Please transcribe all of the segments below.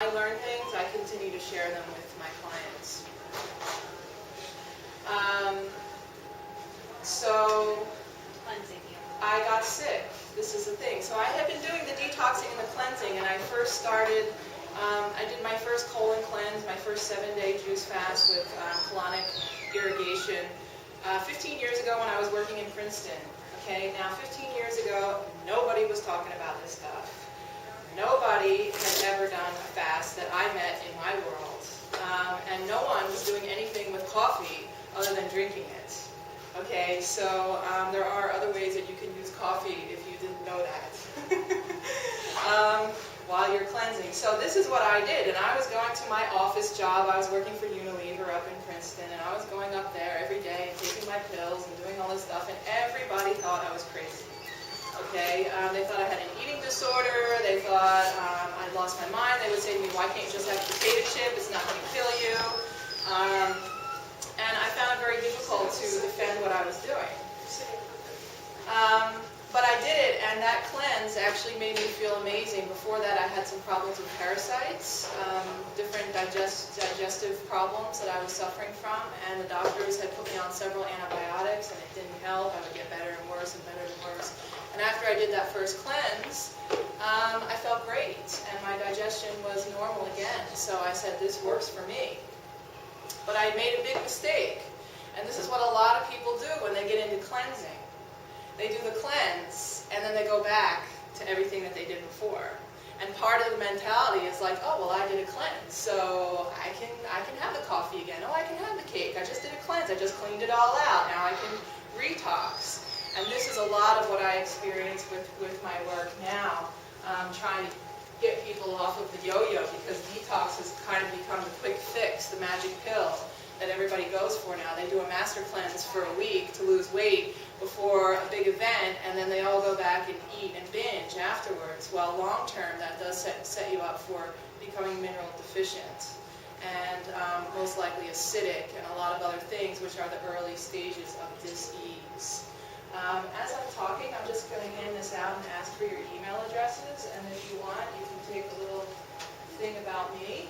I learn things, I continue to share them with my clients. So I got sick. This is the thing. So I had been doing the detoxing and the cleansing, and I first started, I did my first colon cleanse, my first 7-day juice fast with colonic irrigation 15 years ago when I was working in Princeton. Okay, now 15 years ago, nobody was talking about this stuff. Nobody had ever done a fast that I met in my world. And no one was doing anything with coffee other than drinking it. Okay, so there are other ways that you can use coffee if you didn't know that while you're cleansing. So this is what I did, and I was going to my office job. I was working for Unilever up in Princeton, and I was going up there every day and taking my pills and doing all this stuff, and everybody thought I was crazy. Okay, they thought I had an eating disorder. They thought I'd lost my mind. They would say to me, "Why can't you just have a potato chip? It's not going to kill you." And I found it very difficult to defend what I was doing. But I did it, and that cleanse actually made me feel amazing. Before that, I had some problems with parasites, different digestive problems that I was suffering from, and the doctors had put me on several antibiotics, and it didn't help. I would get better and worse and better and worse. And after I did that first cleanse, I felt great, and my digestion was normal again. So I said, this works for me. But I made a big mistake, and this is what a lot of people do when they get into cleansing. They do the cleanse, and then they go back to everything that they did before. And part of the mentality is like, oh, well, I did a cleanse, so I can have the coffee again. Oh, I can have the cake. I just did a cleanse. I just cleaned it all out. Now I can detox. And this is a lot of what I experience with my work now, trying to get people off of the yo-yo, because detox has kind of become the quick fix, the magic pill that everybody goes for now. They do a master cleanse for a week to lose weight before a big event, and then they all go back and eat and binge afterwards. Well, long term, that does set you up for becoming mineral deficient, and most likely acidic, and a lot of other things, which are the early stages of dis-ease. As I'm talking, I'm just going to hand this out and ask for your email addresses, and if you want, you can take a little thing about me.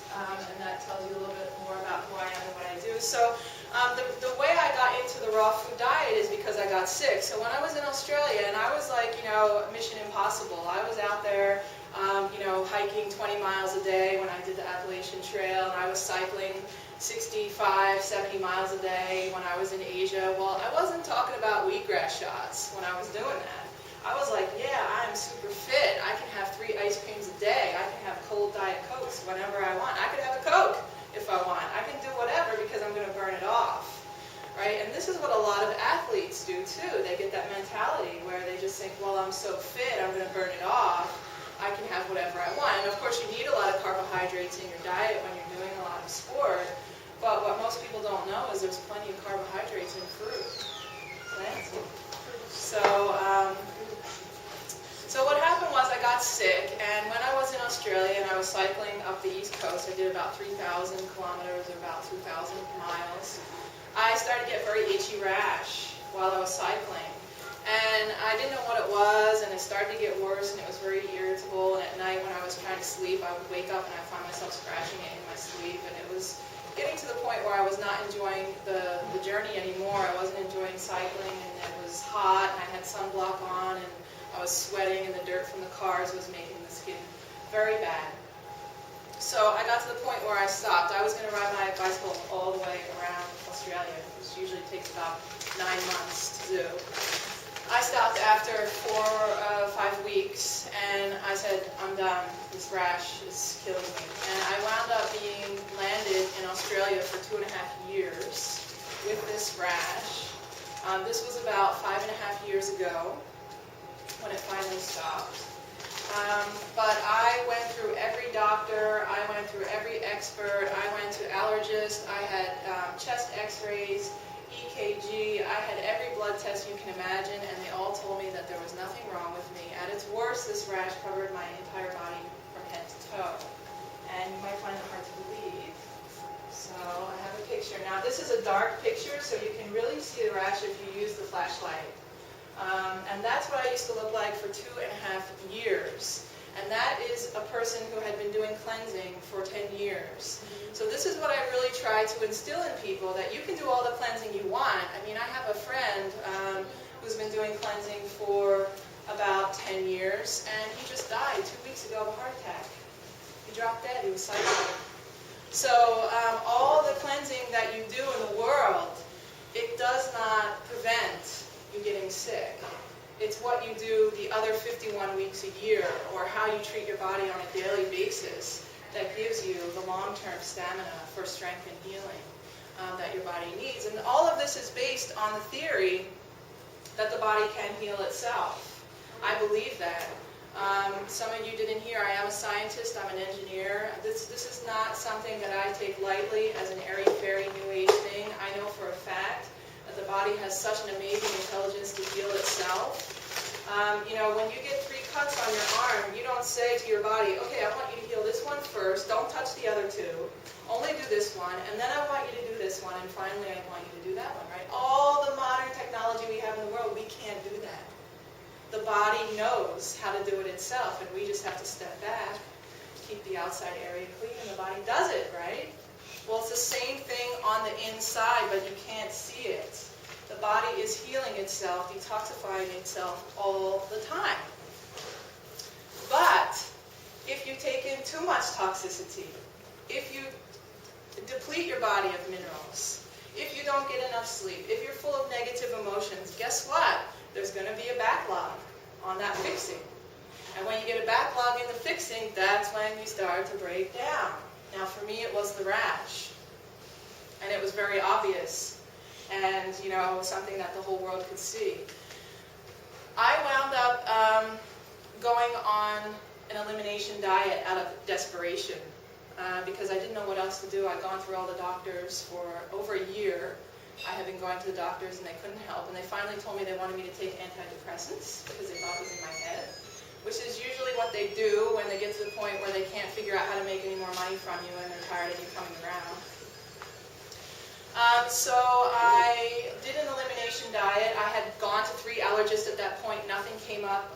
And that tells you a little bit more about who I am and what I do. So the way I got into the raw food diet is because I got sick. So when I was in Australia, and I was like, Mission Impossible. I was out there, hiking 20 miles a day when I did the Appalachian Trail, and I was cycling 65, 70 miles a day when I was in Asia. Well, I wasn't talking about wheatgrass shots when I was doing that. I was like, yeah, I'm super fit. I can have 3 ice creams a day. I can have cold Diet Cokes whenever I want. I could have a Coke if I want. I can do whatever because I'm going to burn it off. Right? And this is what a lot of athletes do too. They get that mentality where they just think, well, I'm so fit, I'm going to burn it off. I can have whatever I want. And of course, you need a lot of carbohydrates in your diet when you're doing a lot of sport. But what most people don't know is there's plenty of carbohydrates in fruit. Right? So what happened was I got sick, and when I was in Australia and I was cycling up the East Coast, I did about 3,000 kilometers or about 2,000 miles, I started to get very itchy rash while I was cycling. And I didn't know what it was, and it started to get worse, and it was very irritable, and at night when I was trying to sleep, I would wake up and I'd find myself scratching it in my sleep, and it was getting to the point where I was not enjoying the journey anymore. I wasn't enjoying cycling, and it was hot, and I had sunblock on, and I was sweating, and the dirt from the cars was making the skin very bad. So I got to the point where I stopped. I was going to ride my bicycle all the way around Australia, which usually takes about 9 months to do. I stopped after 4 or 5 weeks, and I said, I'm done. This rash is killing me. And I wound up being landed in Australia for 2.5 years with this rash. This was about 5.5 years ago when it finally stopped. But I went through every doctor, I went through every expert, I went to allergists, I had chest x-rays, EKG, I had every blood test you can imagine, and they all told me that there was nothing wrong with me. At its worst, this rash covered my entire body from head to toe. And you might find it hard to believe. So I have a picture. Now this is a dark picture, so you can really see the rash if you use the flashlight. And that's what I used to look like for 2.5 years. And that is a person who had been doing cleansing for 10 years. So this is what I really try to instill in people, that you can do all the cleansing you want. I mean, I have a friend who's been doing cleansing for about 10 years, and he just died 2 weeks ago of a heart attack. He dropped dead. He was cycling. So all the cleansing that you do in the world, it does not prevent you getting sick. It's what you do the other 51 weeks a year, or how you treat your body on a daily basis, that gives you the long-term stamina for strength and healing that your body needs. And all of this is based on the theory that the body can heal itself. I believe that. Some of you didn't hear, I am a scientist, I'm an engineer. This is not something that I take lightly as an airy-fairy New Age thing. I know for a fact that the body has such an amazing intelligence to heal itself. You know, when you get 3 cuts on your arm, you don't say to your body, okay, I want you to heal this one first, don't touch the other 2, only do this one, and then I want you to do this one, and finally I want you to do that one, right? All the modern technology we have in the world, we can't do that. The body knows how to do it itself, and we just have to step back, keep the outside area clean, and the body does it, right? Well, it's the same thing on the inside, but you can't see it. The body is healing itself, detoxifying itself all the time. But if you take in too much toxicity, if you deplete your body of minerals, if you don't get enough sleep, if you're full of negative emotions, guess what? There's going to be a backlog on that fixing. And when you get a backlog in the fixing, that's when you start to break down. Now for me it was the rash. And it was very obvious. And, you know, it was something that the whole world could see. I wound up going on an elimination diet out of desperation because I didn't know what else to do. I'd gone through all the doctors for over a year. I had been going to the doctors and they couldn't help, and they finally told me they wanted me to take antidepressants because they thought it was in my head, which is usually what they do when they get to the point where they can't figure out how to make any more money from you and they're tired of you coming around. So I did an elimination diet. I had gone to 3 allergists at that point. Nothing came up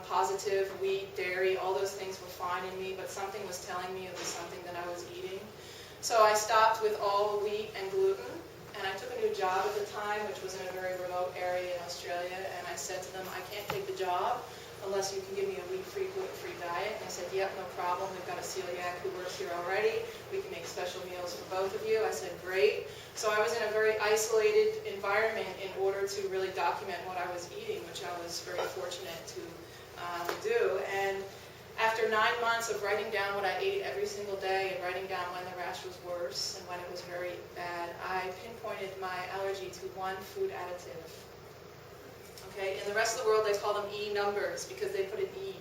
positive. Wheat, dairy, all those things were fine in me, but something was telling me it was something that I was eating. So I stopped with all wheat and gluten. And I took a new job at the time, which was in a very remote area in Australia, and I said to them, I can't take the job unless you can give me a wheat-free, gluten-free diet. And they said, yep, no problem. We've got a celiac who works here already. We can make special meals for both of you. I said, great. So I was in a very isolated environment in order to really document what I was eating, which I was very fortunate to do. And after 9 months of writing down what I ate every single day and writing down when the rash was worse and when it was very bad, I pinpointed my allergy to one food additive. Okay, in the rest of the world they call them E numbers because they put an E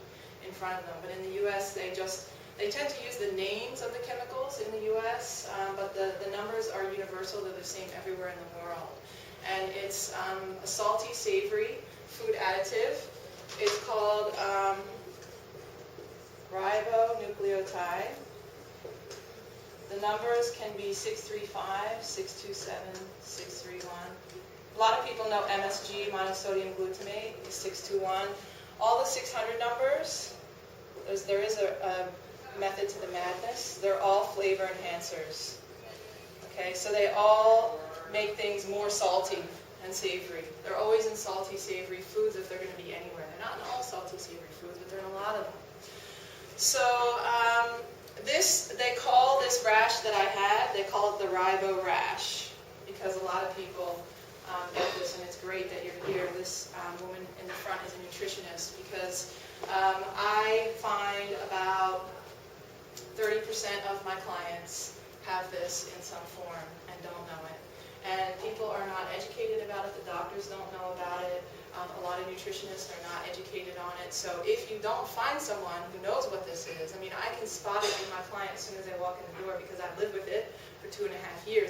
in front of them. But in the US they tend to use the names of the chemicals in the US, but the numbers are universal. They're the same everywhere in the world. And it's a salty, savory food additive. It's called ribonucleotide. The numbers can be 635, 627, 631. A lot of people know MSG, monosodium glutamate, is 621. All the 600 numbers, there is a method to the madness. They're all flavor enhancers. Okay, so they all make things more salty and savory. They're always in salty, savory foods if they're going to be anywhere. They're not in all salty, savory foods, but they're in a lot of them. So they call this rash that I had, they call it the ribo rash, because a lot of people get this, and it's great that you're here. This woman in the front is a nutritionist, because I find about 30% of my clients have this in some form and don't know it. And people are not educated about it, the doctors don't know about it. A lot of nutritionists are not educated on it. So if you don't find someone who knows what this is, I mean, I can spot it in my client as soon as they walk in the door because I've lived with it for 2.5 years.